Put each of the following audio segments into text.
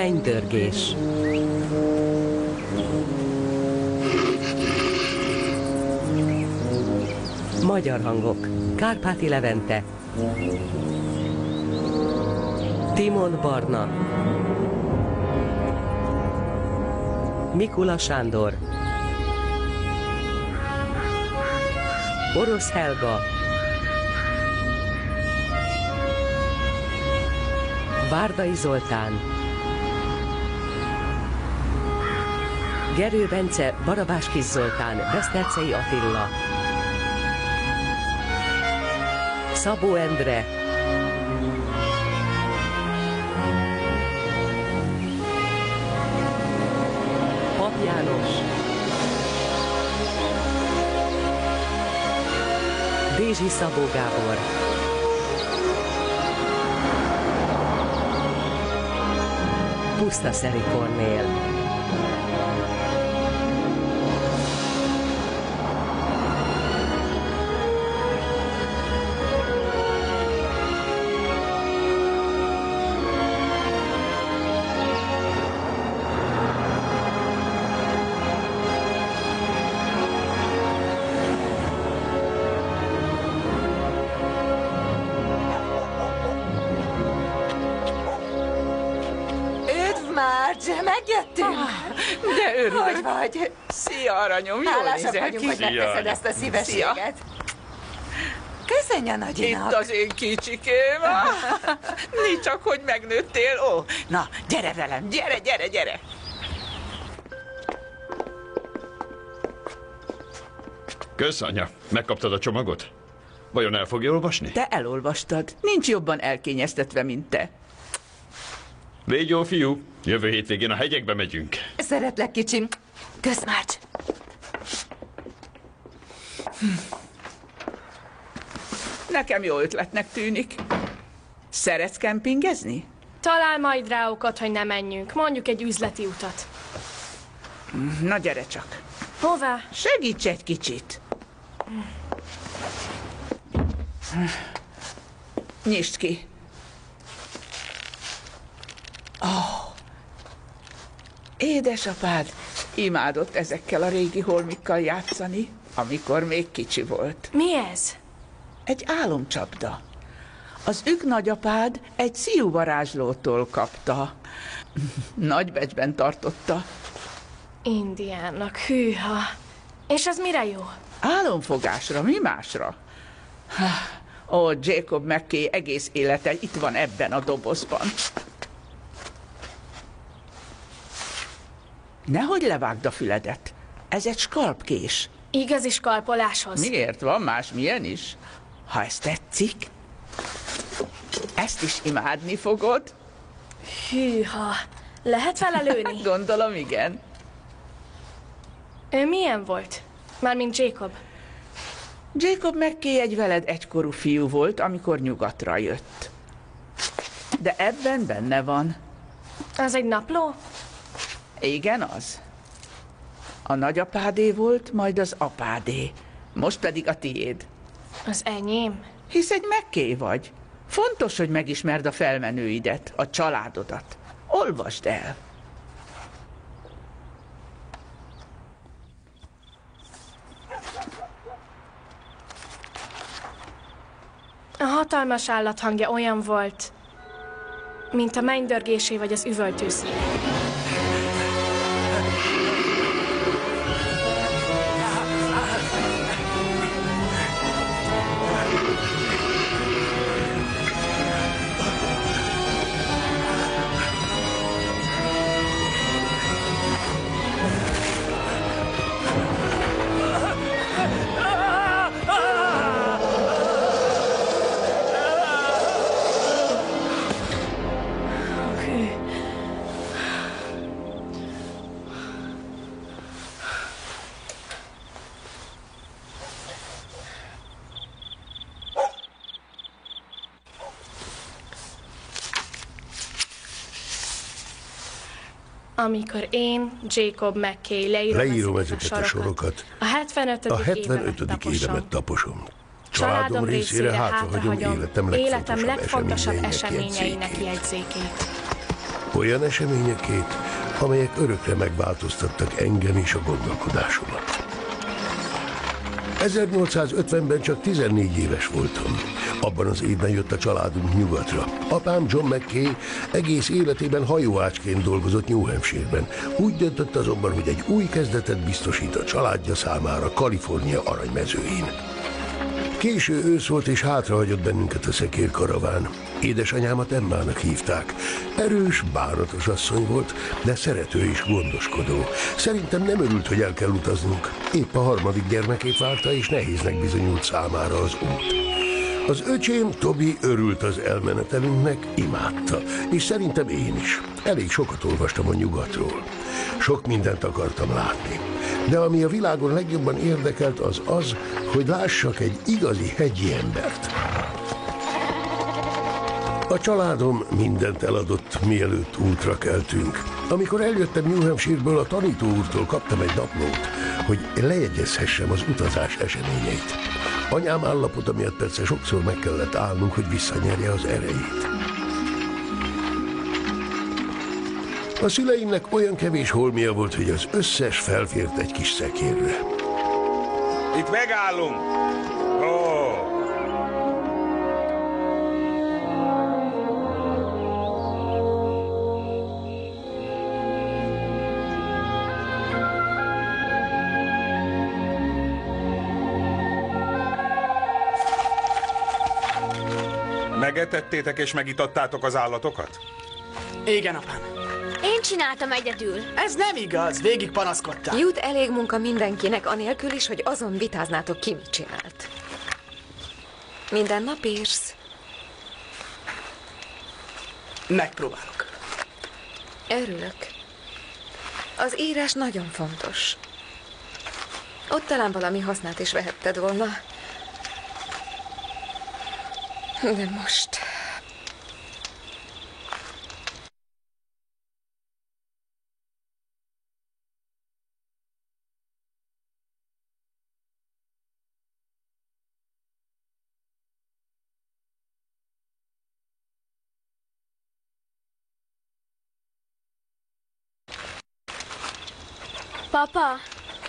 Mennydörgés. Magyar hangok. Kárpáti Levente, Timon Barna, Mikula Sándor, Orosz Helga, Várdai Zoltán, Gerő Bence, Barabás Kis Zoltán, Besztercei Attila, Szabó Endre, Pap János, Dézsi Szabó Gábor, Pusztaszeri Kornél. Megjöttünk? De örülök. Hogy vagy? Szia, aranyom, jól Hálásak nézel vagyunk, ki. hogy megteszed ezt a szívességet. Köszönj a nagyinak. Itt az én kicsikém. Nincs csak, hogy megnőttél. Ó, na, gyere velem, gyere, gyere, gyere. Kösz, anya. Megkaptad a csomagot? Vajon el fogja olvasni? Te elolvastad. Nincs jobban elkényeztetve, mint te. Légy jó, fiú. Jövő hétvégén a hegyekbe megyünk. Szeretlek, kicsim. Kösz, Márcs. Nekem jó ötletnek tűnik. Szeretsz kempingezni? Talál majd rá okot, hogy ne menjünk. Mondjuk egy üzleti utat. Na, gyere csak. Hová? Segíts egy kicsit. Nyisd ki. Édesapád imádott ezekkel a régi holmikkal játszani, amikor még kicsi volt. Mi ez? Egy álomcsapda. Az nagyapád egy szíjúvarázslótól kapta. Nagybecsben tartotta. Indiának, hűha. És az mire jó? Álomfogásra, mi másra? Ó, Jacob McKay egész élete itt van ebben a dobozban. Nehogy levágd a füledet. Ez egy skalpkés. Igazi skalpoláshoz. Miért? Van más milyen is? Ha ez tetszik, ezt is imádni fogod. Hűha. Lehet vele lőni? Gondolom, igen. Ő milyen volt? Mármint Jacob. Jacob McKay egy veled egykorú fiú volt, amikor nyugatra jött. De ebben benne van. Az egy napló? Igen, az. A nagyapádé volt, majd az apádé. Most pedig a tiéd. Az enyém? Hisz egy McKay vagy. Fontos, hogy megismerd a felmenőidet, a családodat. Olvasd el. A hatalmas állat hangja olyan volt, mint a mennydörgésé vagy az üvöltőszín. Amikor én, Jacob McKay leírom ezeket a sorokat, a 75. évemet taposom. Családom részére hátrahagyom életem legfontosabb eseményeinek jegyzékét. Olyan eseményekét, amelyek örökre megváltoztattak engem és a gondolkodásomat. 1850-ben csak 14 éves voltam. Abban az évben jött a családunk nyugatra. Apám John McKay egész életében hajóácsként dolgozott New Hampshire-ben. Úgy döntött azonban, hogy egy új kezdetet biztosít a családja számára Kalifornia aranymezőin. Késő ősz volt, és hátrahagyott bennünket a szekérkaraván. Édesanyámat Emmának hívták. Erős, bánatos asszony volt, de szerető és gondoskodó. Szerintem nem örült, hogy el kell utaznunk. Épp a harmadik gyermekét várta, és nehéznek bizonyult számára az út. Az öcsém, Tobi örült az elmenetelünknek, imádta, és szerintem én is. Elég sokat olvastam a nyugatról. Sok mindent akartam látni. De ami a világon legjobban érdekelt, az az, hogy lássak egy igazi hegyi embert. A családom mindent eladott, mielőtt útra keltünk. Amikor eljöttem New Hampshire-ből, a tanító úrtól kaptam egy naplót, hogy lejegyezhessem az utazás eseményeit. Anyám állapota miatt persze sokszor meg kellett állnunk, hogy visszanyerje az erejét. A szüleimnek olyan kevés holmia volt, hogy az összes felfért egy kis szekérre. Itt megállunk! Ó! Megetettétek és megitattátok az állatokat? Igen, apám. Én csináltam egyedül. Ez nem igaz, végig panaszkodtál. Jut elég munka mindenkinek, anélkül is, hogy azon vitáznátok, ki mit csinált. Minden nap írsz. Megpróbálok. Örülök. Az írás nagyon fontos. Ott talán valami hasznát is vehetted volna. De most... Papa,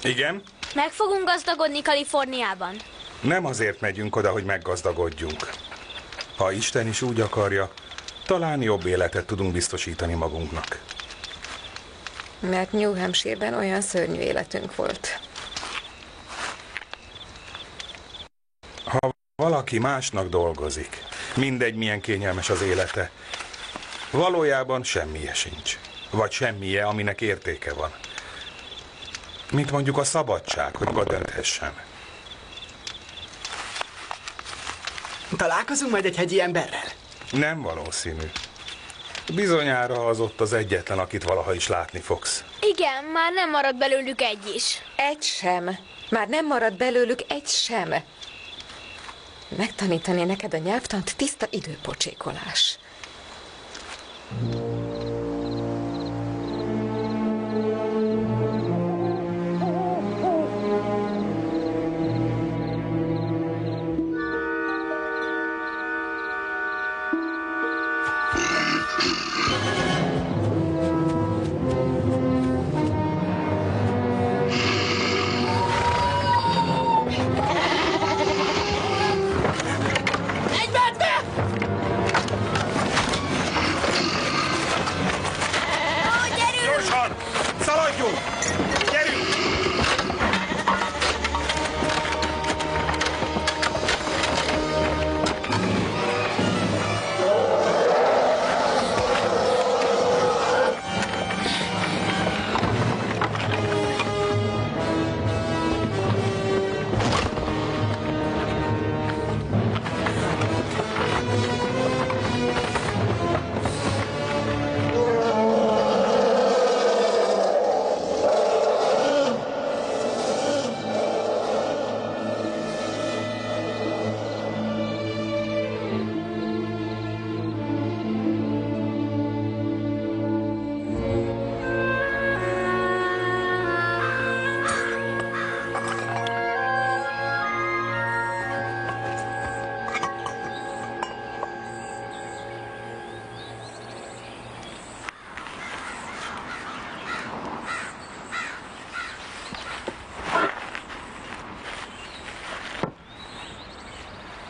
Igen? meg fogunk gazdagodni Kaliforniában. Nem azért megyünk oda, hogy meggazdagodjunk. Ha Isten is úgy akarja, talán jobb életet tudunk biztosítani magunknak. Mert New Hampshire-ben olyan szörnyű életünk volt. Ha valaki másnak dolgozik, mindegy milyen kényelmes az élete, valójában semmije sincs. Vagy semmije, aminek értéke van. Mint mondjuk a szabadság, hogy maga dönthessen. Találkozunk majd egy hegyi emberrel? Nem valószínű. Bizonyára az ott az egyetlen, akit valaha is látni fogsz. Igen, már nem marad belőlük egy is. Egy sem. Már nem marad belőlük egy sem. Megtanítani neked a nyelvtant tiszta időpocsékolás.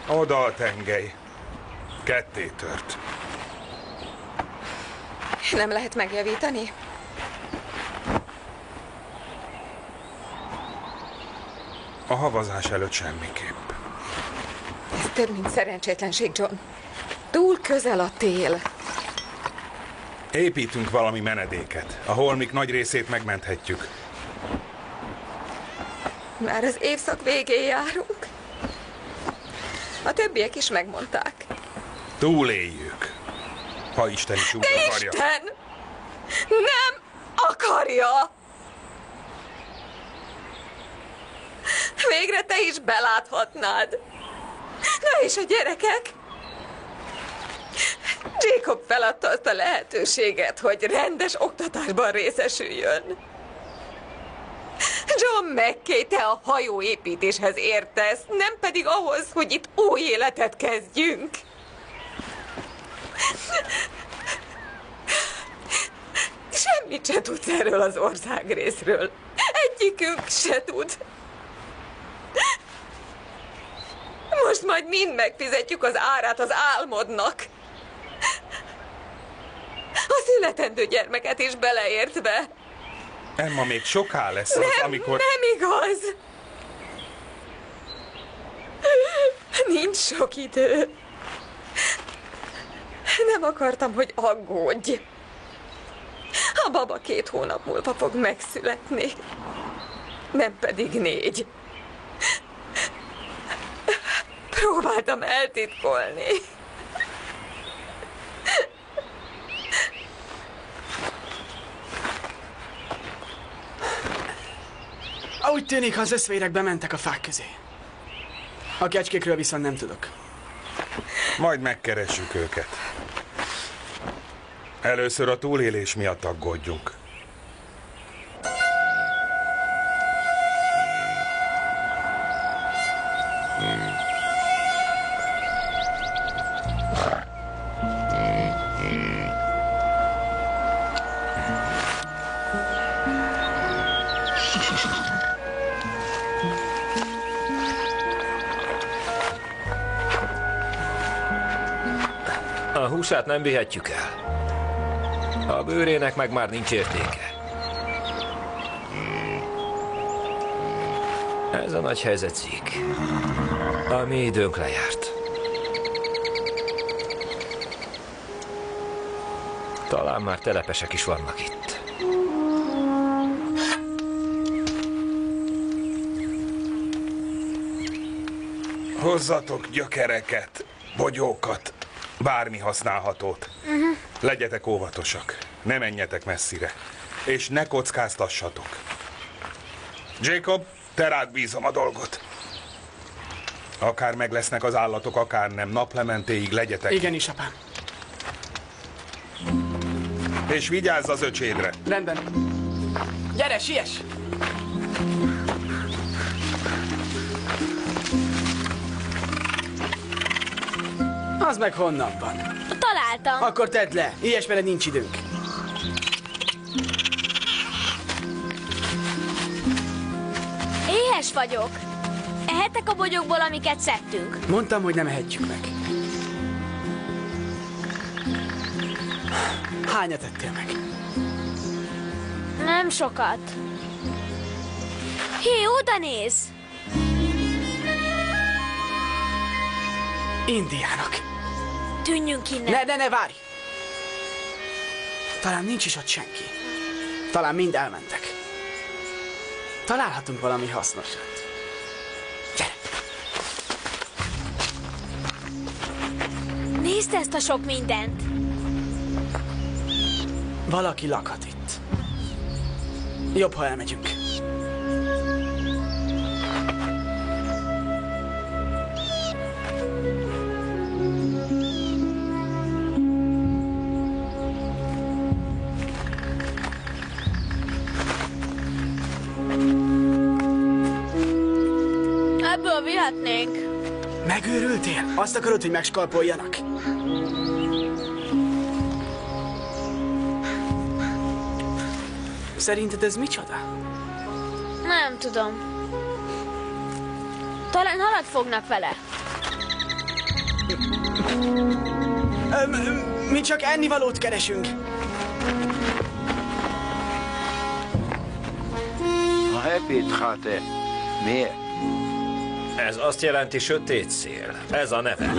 Oda a tengely. Ketté tört. Nem lehet megjavítani? A havazás előtt semmiképp. Ez több, mint szerencsétlenség, John. Túl közel a tél. Építünk valami menedéket. A holmik nagy részét megmenthetjük. Már az évszak végén járunk. A többiek is megmondták. Túléljük. Ha Isten is úgy akarja. Isten! Nem akarja! Végre te is beláthatnád. Na és a gyerekek? Jacob feladta azt a lehetőséget, hogy rendes oktatásban részesüljön. John McKay, te a hajóépítéshez értesz, nem pedig ahhoz, hogy itt új életet kezdjünk. Semmit se tudsz erről az országrészről. Egyikünk se tud. Most majd mind megfizetjük az árát az álmodnak. A születendő gyermeket is beleértve. Emma, még soká lesz az, amikor... Nem igaz! Nincs sok idő. Nem akartam, hogy aggódj. A baba 2 hónap múlva fog megszületni. Nem pedig 4. Próbáltam eltitkolni. Úgy tűnik, az összvérek bementek a fák közé. A kecskékről viszont nem tudok. Majd megkeressük őket. Először a túlélés miatt aggódjunk. A húsát nem vihetjük el. A bőrének meg már nincs értéke. Ez a nagy helyzetcikk. A mi időnk lejárt. Talán már telepesek is vannak itt. Hozzatok gyökereket, bogyókat, bármi használhatót. Legyetek óvatosak, ne menjetek messzire, és ne kockáztassatok. Jacob, te rád bízom a dolgot. Akár meg lesznek az állatok, akár nem, naplementéig legyetek. Igenis, apám. És vigyázz az öcsédre. Rendben. Gyere, siess! Az meg honnan van? Találtam. Akkor tedd le, ilyesmire nincs időnk. Éhes vagyok. Ehetek a bogyókból, amiket szedtünk? Mondtam, hogy nem ehetjük meg. Hányat ettél meg? Nem sokat. Hé, oda néz! Indiánok. Tűnjünk innen. Ne, várj! Talán nincs is ott senki. Talán mind elmentek. Találhatunk valami hasznosat. Gyere! Nézd ezt a sok mindent. Valaki lakhat itt. Jobb, ha elmegyünk. Ebből vihetnénk. Megőrültél? Azt akarod, hogy megskalpoljanak? Szerinted ez micsoda? Nem tudom. Talán halat fognak vele. Mi csak ennivalót keresünk. Miért? Ez azt jelenti sötét szél. Ez a neve.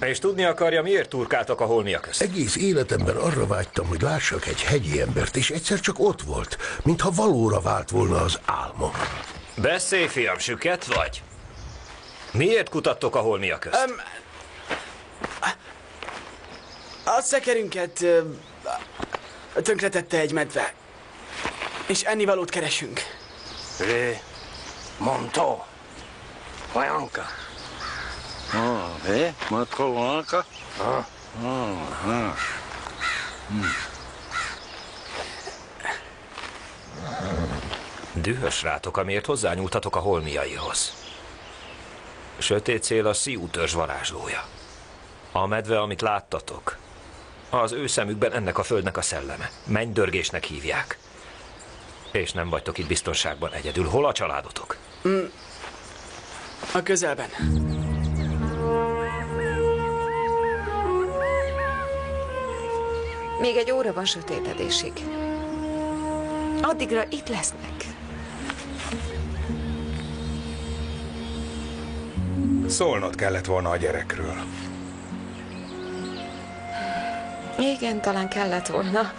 És tudni akarja, miért turkáltak a holmiak közt? Egész életemben arra vágytam, hogy lássak egy hegyi embert, és egyszer csak ott volt, mintha valóra vált volna az álmom. Beszélj, fiam, süket vagy? Miért kutattok a holmiak közt? A szekerünket tönkretette egy medve. És ennivalót keresünk. Montó. Vajanka. Matko vajanka. Dühös rátok, amiért hozzányúltatok a holmiaihoz. Sötét szél a Sioux törzs varázslója. A medve, amit láttatok, az ő szemükben ennek a földnek a szelleme. Mennydörgésnek hívják. És nem vagytok itt biztonságban egyedül. Hol a családotok? A közelben. Még egy óra van sötétedésig. Addigra itt lesznek. Szólnod kellett volna a gyerekről. Igen, talán kellett volna.